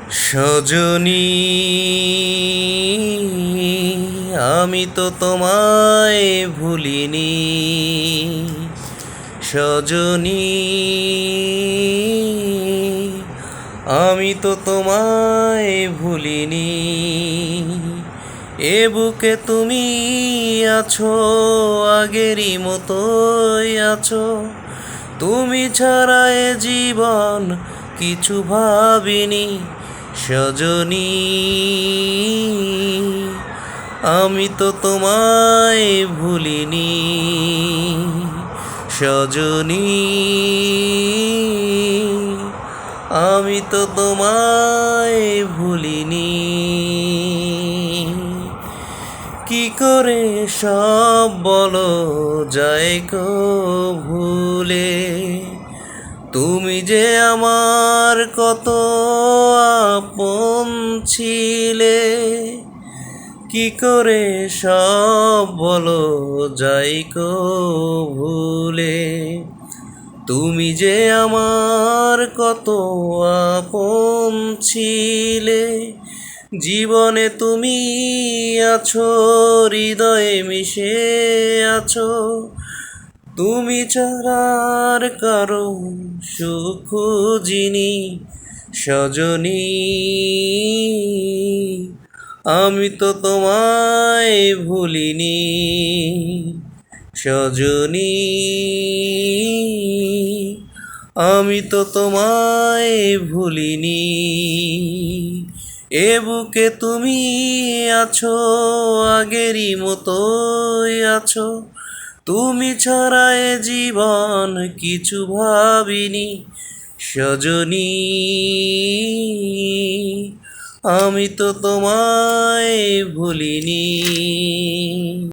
সজনী, আমি তো তোমায় ভুলিনি। সজনী, আমি তো তোমায় ভুলিনি। এ বুকে তুমি আছো, আগেরই মতোই আছো। তুমি ছাড়া এ জীবন কিছু ভাবিনি। সজনী, আমি তো তোমায় ভুলিনি। সজনী, আমি তো তোমায় ভুলিনি। কি করে সব বলো যায় গো ভুলে, তুমি যে আমার কত আপন ছিলে। কি করে সব বলো যায় গো ভুলে, তুমি যে আমার কত আপন ছিলে। জীবনে তুমি আছো, হৃদয়ে মিশে আছো। তুমি ছাড়ার কারো সুখ খুঁজিনি। সজনী, আমি তো তোমায় ভুলিনি। সজনী, আমি তো তোমায় ভুলিনি। এ বুকে তুমি আছো, আগেরই মতোই আছো। তুমি ছাড়া এ জীবন কিছু ভাবিনি। সজনী, আমি তো তোমায় ভুলিনি।